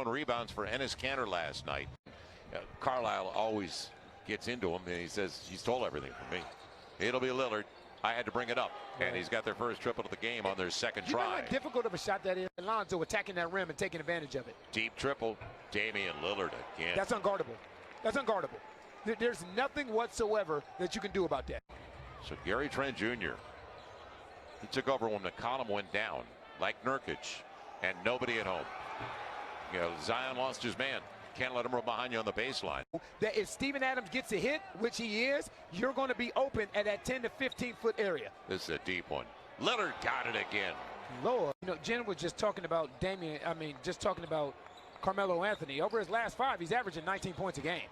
21 rebounds for Enes Kanter last night. Carlisle always gets into him, and he says, he's stole everything from me. It'll be Lillard. I had to bring it up. And he's got their first triple of the game on their second try. You know how difficult of a shot that is? Alonzo attacking that rim and taking advantage of it. Deep triple. Damian Lillard again. That's unguardable. That's unguardable. There's nothing whatsoever that you can do about that. So Gary Trent Jr. He took over when McCollum went down, like Nurkic, and nobody at home. You know, Zion lost his man. Can't let him run behind you on the baseline. That if Steven Adams gets a hit, which he is, you're going to be open at that 10 to 15-foot area. This is a deep one. Lillard got it again. Lord, you know, Jen was just talking about Damian. I mean, just talking about Carmelo Anthony. Over his last 5, he's averaging 19 points a game.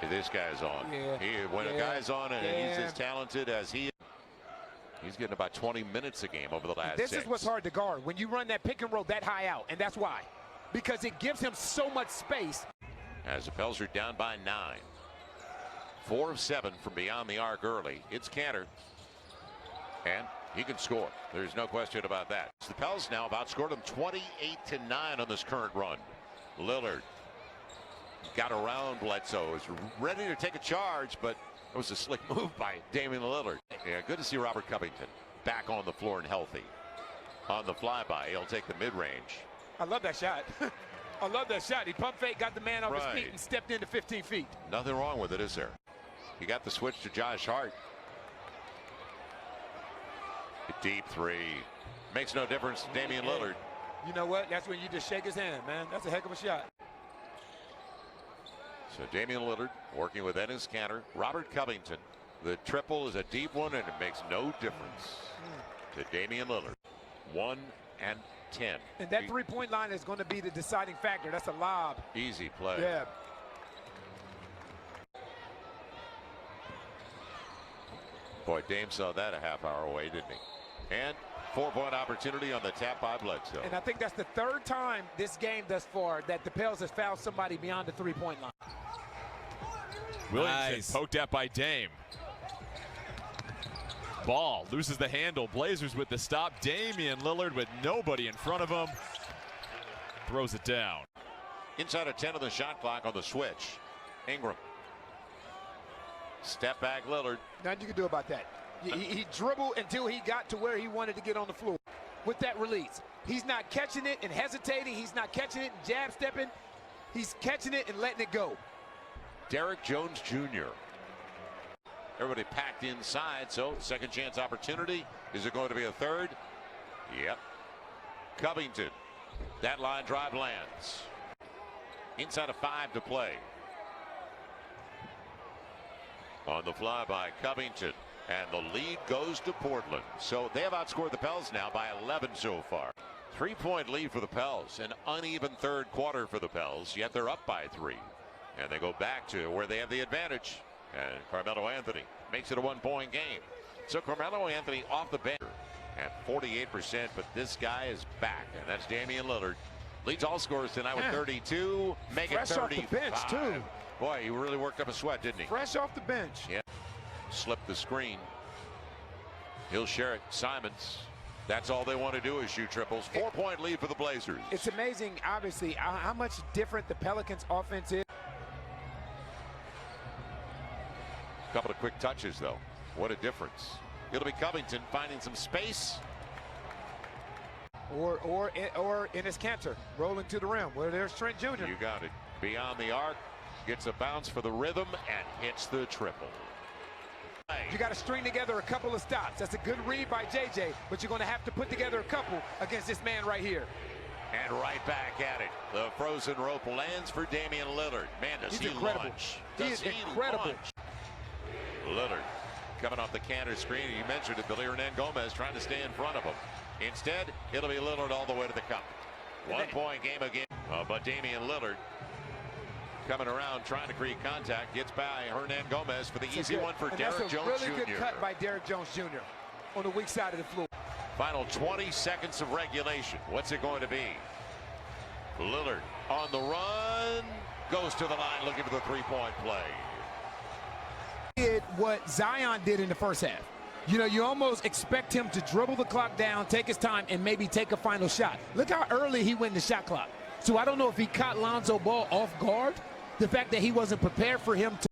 This guy's on. Yeah. When a guy's on and he's as talented as he is, he's getting about 20 minutes a game over the last 6. This is what's hard to guard when you run that pick and roll that high out, and that's why. Because it gives him so much space. As the Pels are down by 9. 4 of 7 from beyond the arc early. It's Kanter. And he can score. There's no question about that. The Pels now have outscored them 28-9 on this current run. Lillard got around Bledsoe. Is ready to take a charge, but it was a slick move by Damian Lillard. Yeah, good to see Robert Covington back on the floor and healthy. On the flyby, he'll take the mid-range. I love that shot. I love that shot. He pump fake, got the man off his feet, and stepped into 15 feet. Nothing wrong with it, is there? He got the switch to Josh Hart. A deep 3. Makes no difference to Damian Lillard. You know what? That's when you just shake his hand, man. That's a heck of a shot. So Damian Lillard working with Enes Kanter. Robert Covington. The triple is a deep one, and it makes no difference to Damian Lillard. 1 and 10. And that three-point line is going to be the deciding factor. That's a lob. Easy play. Yeah. Boy, Dame saw that a half hour away, didn't he? And 4-point opportunity on the tap by Bledsoe. And I think that's the 3rd time this game thus far that the Pels has fouled somebody beyond the 3-point line. Williamson poked at by Dame. Ball loses the handle. Blazers with the stop. Damian Lillard with nobody in front of him. Throws it down. Inside of 10 of the shot clock on the switch. Ingram. Step back Lillard. Nothing you can do about that. He dribbled until he got to where he wanted to get on the floor with that release. He's not catching it and hesitating. He's not catching it and jab stepping. He's catching it and letting it go. Derrick Jones Jr. Everybody packed inside, so second chance opportunity. Is it going to be a third? Yep. Covington. That line drive lands. Inside of 5 to play. On the fly by Covington. And the lead goes to Portland. So they have outscored the Pels now by 11 so far. 3-point lead for the Pels. An uneven third quarter for the Pels, yet they're up by 3. And they go back to where they have the advantage. And Carmelo Anthony makes it a 1-point game. So Carmelo Anthony off the bench at 48%, but this guy is back, and that's Damian Lillard. Leads all scorers tonight with 32. Make it 35. Fresh off the bench, too. Boy, he really worked up a sweat, didn't he? Fresh off the bench. Yeah. Slipped the screen. He'll share it. Simons. That's all they want to do is shoot triples. 4-point lead for the Blazers. It's amazing, obviously, how much different the Pelicans' offense is. Couple of quick touches, though. What a difference. It'll be Covington finding some space. Or Enes Kanter rolling to the rim. Where there's Trent Jr. You got it. Beyond the arc. Gets a bounce for the rhythm and hits the triple. You got to string together a couple of stops. That's a good read by JJ, but you're going to have to put together a couple against this man right here. And right back at it. The frozen rope lands for Damian Lillard. Man, does he launch. He is incredible. Lillard coming off the Kanter screen. You mentioned it, Billy Hernangomez trying to stay in front of him. Instead, it'll be Lillard all the way to the cup. 1-point game again. But Damian Lillard coming around trying to create contact. Gets by Hernangomez for the easy one for Derrick Jones Jr. That's a really good cut by Derrick Jones Jr. on the weak side of the floor. Final 20 seconds of regulation. What's it going to be? Lillard on the run. Goes to the line looking for the 3-point play. Did what Zion did in the first half. You know, you almost expect him to dribble the clock down, take his time, and maybe take a final shot. Look how early he went in the shot clock. So I don't know if he caught Lonzo Ball off guard, the fact that he wasn't prepared for him to